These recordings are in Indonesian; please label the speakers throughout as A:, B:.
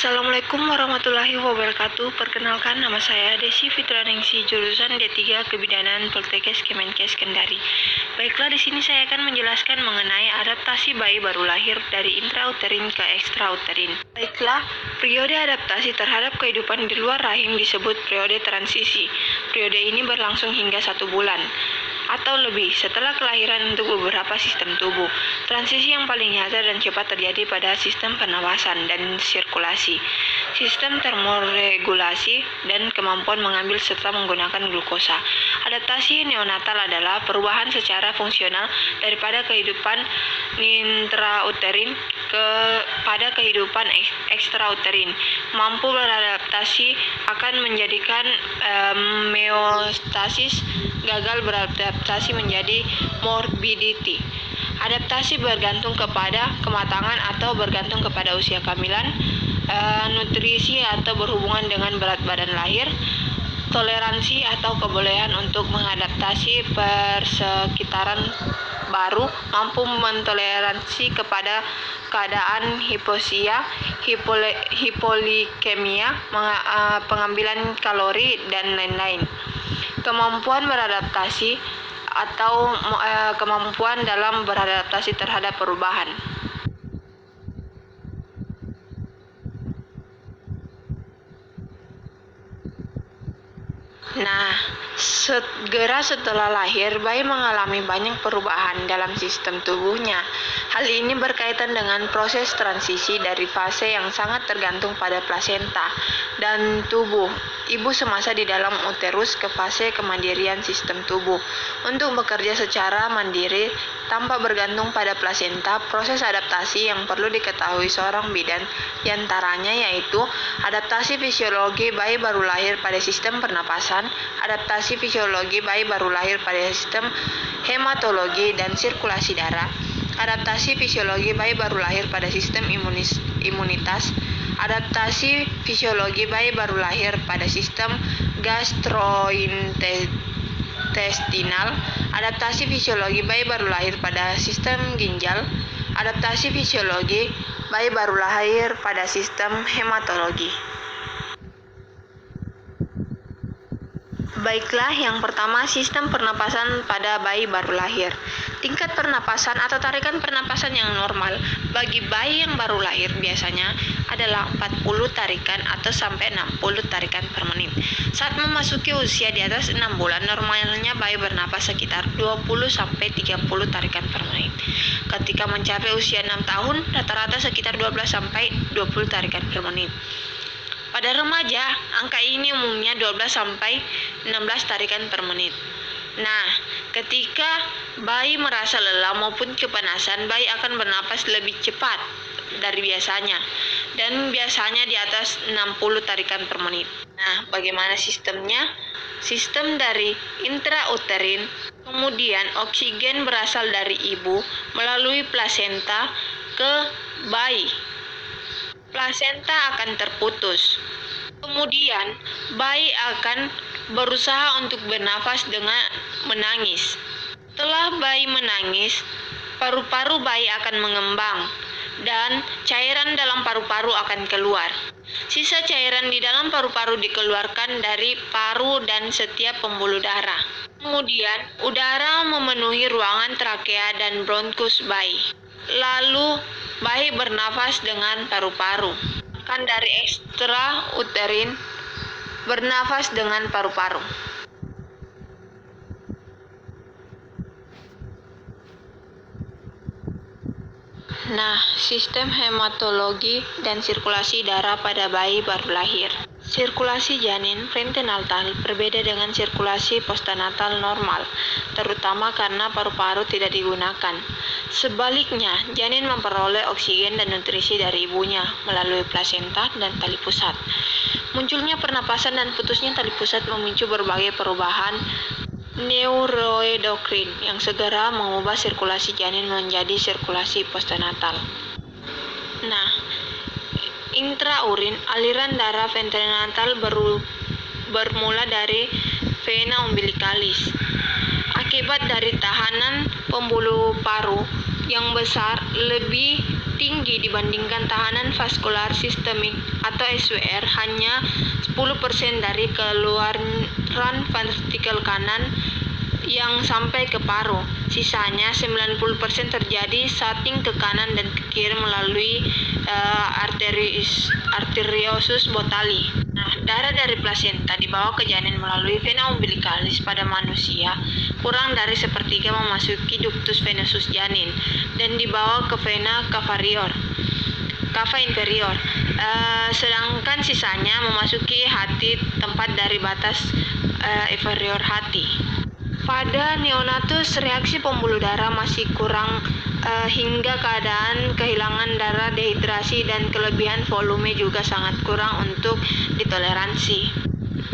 A: Assalamualaikum warahmatullahi wabarakatuh. Perkenalkan, nama saya Desi Fitraningsi, jurusan D3 Kebidanan Poltekkes Kemenkes Kendari. Baiklah, di sini saya akan menjelaskan mengenai adaptasi bayi baru lahir dari intrauterin ke ekstrauterin. Baiklah, periode adaptasi terhadap kehidupan di luar rahim disebut periode transisi. Periode ini berlangsung hingga 1 bulan atau lebih setelah kelahiran untuk beberapa sistem tubuh. Transisi yang paling nyata dan cepat terjadi pada sistem pernapasan dan sirkulasi, sistem termoregulasi, dan kemampuan mengambil serta menggunakan glukosa. Adaptasi neonatal adalah perubahan secara fungsional daripada kehidupan intrauterin pada kehidupan ekstrauterin. Mampu beradaptasi akan menjadikan meostasis, gagal beradaptasi menjadi morbidity. Adaptasi bergantung kepada kematangan atau bergantung kepada usia kehamilan, nutrisi atau berhubungan dengan berat badan lahir, toleransi atau kebolehan untuk mengadaptasi persekitaran baru, mampu mentoleransi kepada keadaan hipoxia, hipolikemia, pengambilan kalori, dan lain-lain. Kemampuan beradaptasi atau kemampuan dalam beradaptasi terhadap perubahan. Nah, segera setelah lahir, bayi mengalami banyak perubahan dalam sistem tubuhnya. Hal ini berkaitan dengan proses transisi dari fase yang sangat tergantung pada plasenta dan tubuh ibu semasa di dalam uterus ke fase kemandirian sistem tubuh. Untuk bekerja secara mandiri tanpa bergantung pada plasenta, proses adaptasi yang perlu diketahui seorang bidan diantaranya yaitu adaptasi fisiologi bayi baru lahir pada sistem pernapasan, adaptasi fisiologi bayi baru lahir pada sistem hematologi dan sirkulasi darah, adaptasi fisiologi bayi baru lahir pada sistem imunitas, adaptasi fisiologi bayi baru lahir pada sistem gastrointestinal, adaptasi fisiologi bayi baru lahir pada sistem ginjal, adaptasi fisiologi bayi baru lahir pada sistem hematologi. Baiklah, yang pertama, sistem pernapasan pada bayi baru lahir. Tingkat pernapasan atau tarikan pernapasan yang normal bagi bayi yang baru lahir biasanya adalah 40 tarikan atau sampai 60 tarikan per menit. Saat memasuki usia di atas 6 bulan, normalnya bayi bernapas sekitar 20 sampai 30 tarikan per menit. Ketika mencapai usia 6 tahun, rata-rata sekitar 12 sampai 20 tarikan per menit. Pada remaja, angka ini umumnya 12 sampai 16 tarikan per menit. Nah, ketika bayi merasa lelah maupun kepanasan, bayi akan bernapas lebih cepat dari biasanya dan biasanya di atas 60 tarikan per menit. Nah, bagaimana sistemnya? Sistem dari intrauterin, kemudian oksigen berasal dari ibu melalui plasenta ke bayi. Plasenta akan terputus. Kemudian, bayi akan berusaha untuk bernafas dengan menangis. Setelah bayi menangis, paru-paru bayi akan mengembang dan cairan dalam paru-paru akan keluar. Sisa cairan di dalam paru-paru dikeluarkan dari paru dan setiap pembuluh darah. Kemudian, udara memenuhi ruangan trakea dan bronkus bayi. Lalu, bayi bernafas dengan paru-paru. Kan dari ekstrauterin bernafas dengan paru-paru. Nah, sistem hematologi dan sirkulasi darah pada bayi baru lahir. Sirkulasi janin prenatal berbeda dengan sirkulasi postnatal normal, terutama karena paru-paru tidak digunakan. Sebaliknya, janin memperoleh oksigen dan nutrisi dari ibunya melalui plasenta dan tali pusat. Munculnya pernapasan dan putusnya tali pusat memicu berbagai perubahan neuroendokrin yang segera mengubah sirkulasi janin menjadi sirkulasi postnatal. Nah, intraurin, aliran darah prenatal bermula dari vena umbilicalis. Akibat dari tahanan pembuluh paru yang besar lebih tinggi dibandingkan tahanan vaskular sistemik atau SVR, hanya 10% dari keluaran ventrikel kanan yang sampai ke paru. Sisanya 90% terjadi shunting ke kanan dan ke kiri melalui arteriosus botali. Nah, darah dari plasenta dibawa ke janin melalui vena umbilicalis pada manusia, kurang dari sepertiga memasuki ductus venosus janin dan dibawa ke vena cava inferior. Sedangkan sisanya memasuki hati, tempat dari batas inferior hati. Pada neonatus, reaksi pembuluh darah masih kurang hingga keadaan kehilangan darah, dehidrasi, dan kelebihan volume juga sangat kurang untuk ditoleransi.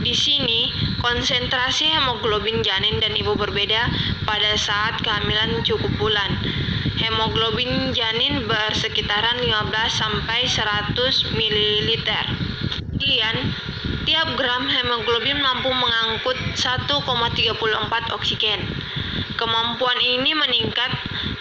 A: Di sini, konsentrasi hemoglobin janin dan ibu berbeda pada saat kehamilan cukup bulan. Hemoglobin janin bersekitaran 15-100 ml. Kemudian, tiap gram hemoglobin mampu mengangkut 1,34 oksigen. Kemampuan ini meningkat.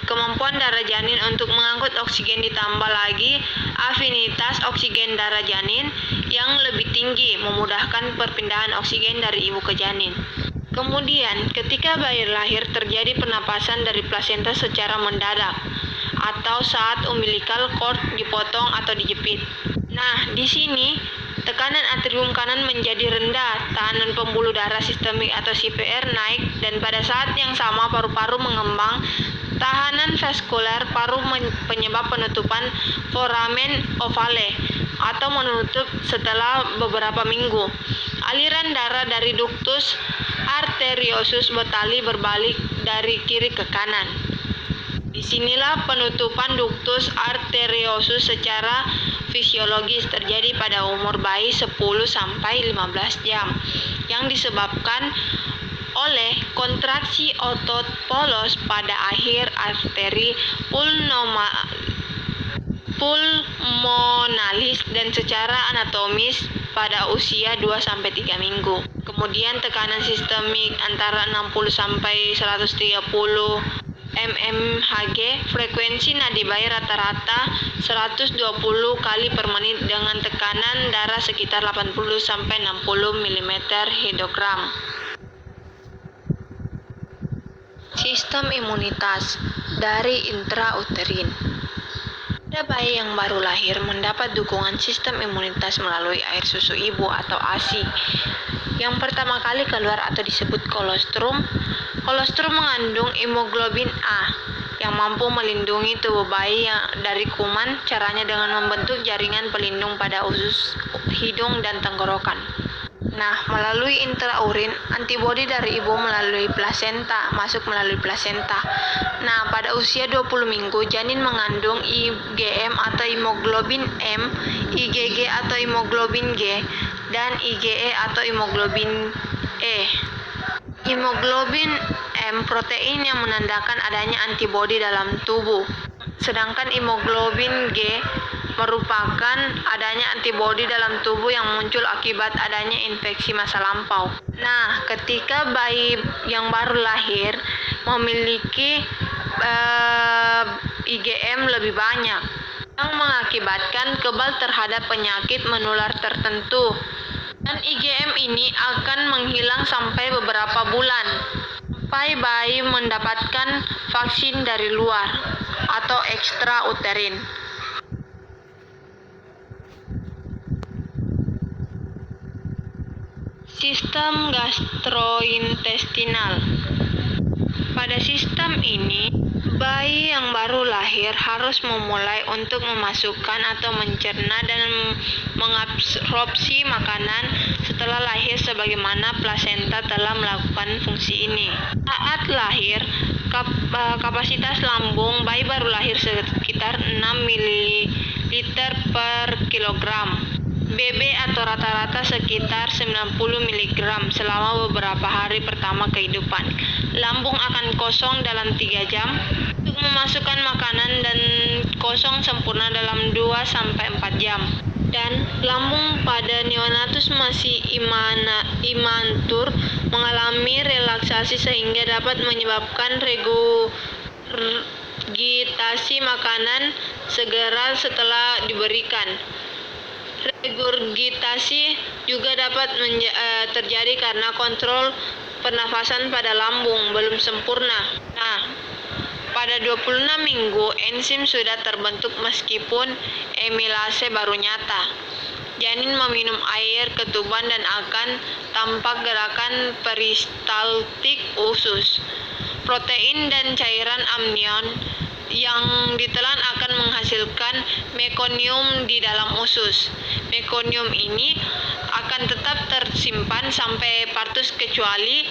A: Kemampuan darah janin untuk mengangkut oksigen ditambah lagi afinitas oksigen darah janin yang lebih tinggi, memudahkan perpindahan oksigen dari ibu ke janin. Kemudian, ketika bayi lahir terjadi pernapasan dari plasenta secara mendadak atau saat umbilical cord dipotong atau dijepit. Nah, di sini tekanan atrium kanan menjadi rendah, tahanan pembuluh darah sistemik atau CPR naik, dan pada saat yang sama paru-paru mengembang. Tahanan vaskular paru penyebab penutupan foramen ovale atau menutup setelah beberapa minggu. Aliran darah dari ductus arteriosus botali berbalik dari kiri ke kanan. Disinilah penutupan ductus arteriosus secara fisiologis terjadi pada umur bayi 10-15 jam yang disebabkan oleh kontraksi otot polos pada akhir arteri pulmonalis dan secara anatomis pada usia 2-3 minggu. Kemudian tekanan sistemik antara 60-130 mmHg, frekuensi nadi bayi rata-rata 120 kali per menit dengan tekanan darah sekitar 80-60 mm hidrogram. Sistem imunitas dari intrauterin. Pada bayi yang baru lahir mendapat dukungan sistem imunitas melalui air susu ibu atau ASI. Yang pertama kali keluar atau disebut kolostrum. Kolostrum mengandung hemoglobin A yang mampu melindungi tubuh bayi dari kuman. Caranya dengan membentuk jaringan pelindung pada usus, hidung, dan tenggorokan. Nah, melalui intraurin, antibodi dari ibu masuk melalui plasenta. Nah, pada usia 20 minggu, janin mengandung IgM atau hemoglobin M, IgG atau hemoglobin G, dan IgE atau hemoglobin E. Hemoglobin M protein yang menandakan adanya antibodi dalam tubuh. Sedangkan hemoglobin G merupakan adanya antibodi dalam tubuh yang muncul akibat adanya infeksi masa lampau. Nah, ketika bayi yang baru lahir memiliki IgM lebih banyak, yang mengakibatkan kebal terhadap penyakit menular tertentu. Dan IgM ini akan menghilang sampai beberapa bulan, sampai bayi mendapatkan vaksin dari luar atau ekstrauterin. Sistem gastrointestinal. Pada sistem ini, bayi yang baru lahir harus memulai untuk memasukkan atau mencerna dan mengabsorpsi makanan setelah lahir sebagaimana plasenta telah melakukan fungsi ini. Saat lahir, kapasitas lambung bayi baru lahir sekitar 6 ml per kilogram. BB atau rata-rata sekitar 90 mg selama beberapa hari pertama kehidupan. Lambung akan kosong dalam 3 jam untuk memasukkan makanan dan kosong sempurna dalam 2-4 jam. Dan lambung pada neonatus masih imantur mengalami relaksasi sehingga dapat menyebabkan regurgitasi makanan segera setelah diberikan. Regurgitasi juga dapat terjadi karena kontrol pernafasan pada lambung belum sempurna. Nah, pada 26 minggu, enzim sudah terbentuk meskipun amilase baru nyata. Janin meminum air ketuban dan akan tampak gerakan peristaltik usus. Protein dan cairan amnion yang ditelan akan menghasilkan mekonium di dalam usus. Mekonium ini akan tetap tersimpan sampai partus kecuali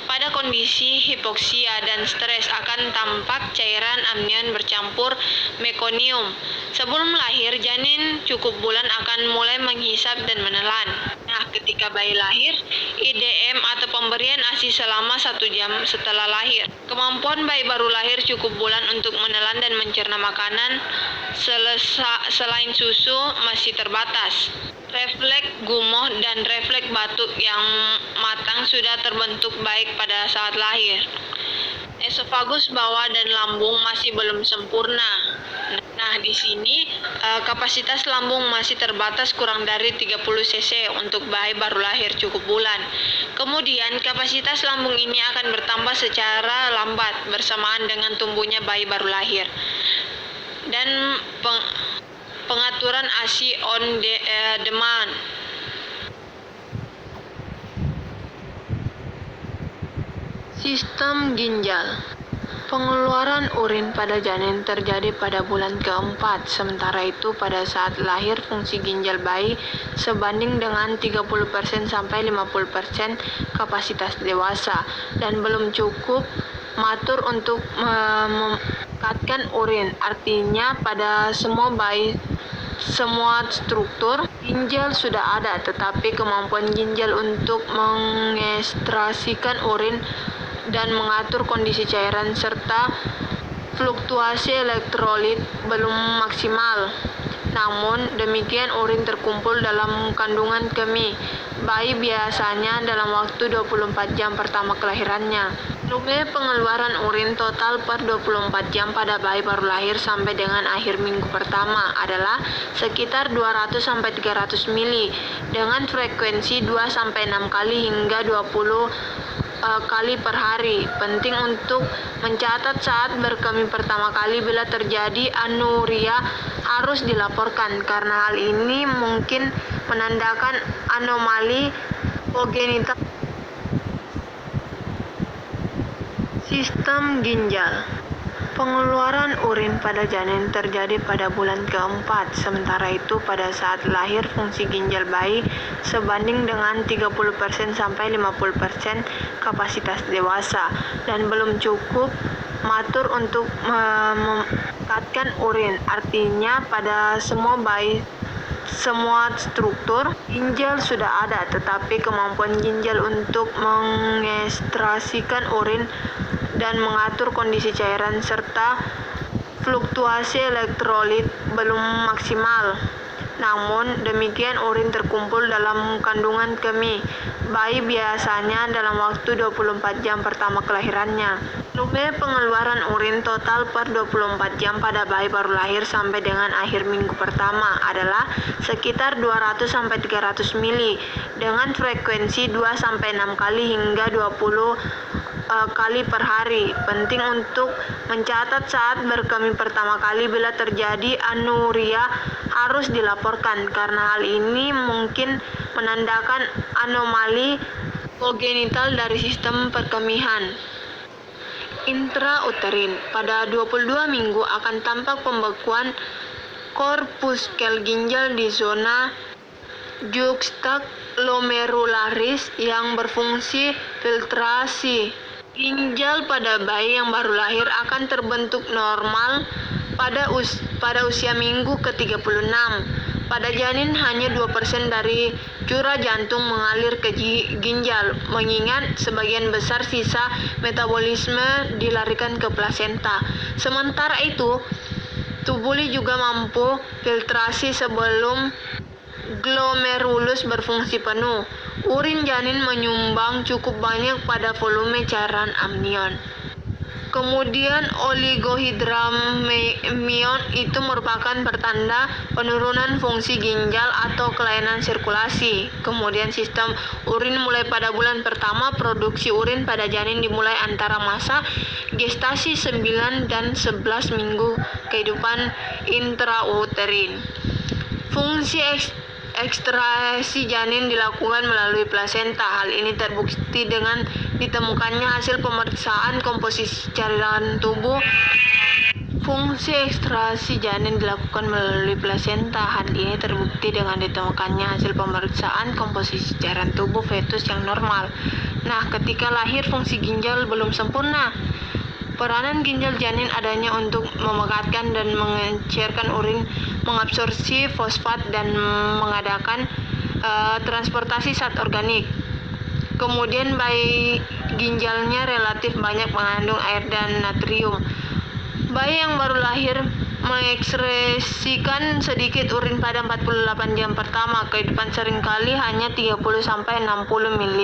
A: pada kondisi hipoksia dan stres akan tampak cairan amnion bercampur mekonium. Sebelum lahir, janin cukup bulan akan mulai menghisap dan menelan. Nah, ketika bayi lahir, IDM atau pemberian ASI selama 1 jam setelah lahir. Kemampuan bayi baru lahir cukup bulan untuk menelan dan mencerna makanan selain susu masih terbatas. Refleks gumoh dan refleks batuk yang matang sudah terbentuk baik pada saat lahir. Esofagus bawah dan lambung masih belum sempurna. Nah, di sini kapasitas lambung masih terbatas kurang dari 30 cc untuk bayi baru lahir cukup bulan. Kemudian kapasitas lambung ini akan bertambah secara lambat bersamaan dengan tumbuhnya bayi baru lahir. Dan pengaturan ASI on demand. Sistem ginjal. Pengeluaran urin pada janin terjadi pada bulan keempat, sementara itu pada saat lahir fungsi ginjal bayi sebanding dengan 30% sampai 50% kapasitas dewasa dan belum cukup matur untuk meningkatkan urin. Artinya pada semua bayi semua struktur ginjal sudah ada, tetapi kemampuan ginjal untuk mengekstrasikan urin dan mengatur kondisi cairan serta fluktuasi elektrolit belum maksimal. Namun demikian urin terkumpul dalam kandungan kemih bayi biasanya dalam waktu 24 jam pertama kelahirannya. Volume pengeluaran urin total per 24 jam pada bayi baru lahir sampai dengan akhir minggu pertama adalah sekitar 200-300 mili dengan frekuensi 2-6 kali hingga 20 kali per hari. Penting untuk mencatat saat berkemih pertama kali. Bila terjadi anuria harus dilaporkan karena hal ini mungkin menandakan anomali kongenital. Sistem ginjal. Pengeluaran urin pada janin terjadi pada bulan keempat, sementara itu pada saat lahir fungsi ginjal bayi sebanding dengan 30% sampai 50% kapasitas dewasa dan belum cukup matur untuk meningkatkan urin. Artinya pada semua bayi semua struktur ginjal sudah ada, tetapi kemampuan ginjal untuk mengekstrasikan urin dan mengatur kondisi cairan serta fluktuasi elektrolit belum maksimal. Namun demikian urin terkumpul dalam kandungan kemih bayi biasanya dalam waktu 24 jam pertama kelahirannya. Volume pengeluaran urin total per 24 jam pada bayi baru lahir sampai dengan akhir minggu pertama adalah sekitar 200-300 mili dengan frekuensi 2-6 kali hingga 20 kali per hari. Penting untuk mencatat saat berkemih pertama kali. Bila terjadi anuria harus dilaporkan karena hal ini mungkin menandakan anomali kongenital dari sistem perkemihan. Intrauterin. Pada 22 minggu akan tampak pembekuan korpuskel ginjal di zona juxtaglomerularis yang berfungsi filtrasi. Ginjal pada bayi yang baru lahir akan terbentuk normal pada usia minggu ke-36. Pada janin hanya 2% dari curah jantung mengalir ke ginjal, mengingat sebagian besar sisa metabolisme dilarikan ke plasenta. Sementara itu, tubuli juga mampu filtrasi sebelum glomerulus berfungsi penuh. Urin janin menyumbang cukup banyak pada volume cairan amnion. Kemudian oligohidramnion itu merupakan pertanda penurunan fungsi ginjal atau kelainan sirkulasi. Kemudian sistem urin mulai pada bulan pertama, produksi urin pada janin dimulai antara masa gestasi 9 dan 11 minggu kehidupan intrauterin. Fungsi ekstraksi janin dilakukan melalui plasenta. Hal ini terbukti dengan ditemukannya hasil pemeriksaan komposisi cairan tubuh. Fungsi ekstraksi janin dilakukan melalui plasenta. Hal ini terbukti dengan ditemukannya hasil pemeriksaan komposisi cairan tubuh fetus yang normal. Nah, ketika lahir fungsi ginjal belum sempurna. Peranan ginjal janin adanya untuk memekatkan dan mencairkan urin, mengabsorpsi fosfat, dan mengadakan transportasi zat organik. Kemudian bayi ginjalnya relatif banyak mengandung air dan natrium. Bayi yang baru lahir mengekskresikan sedikit urin pada 48 jam pertama kehidupan, seringkali hanya 30-60 ml.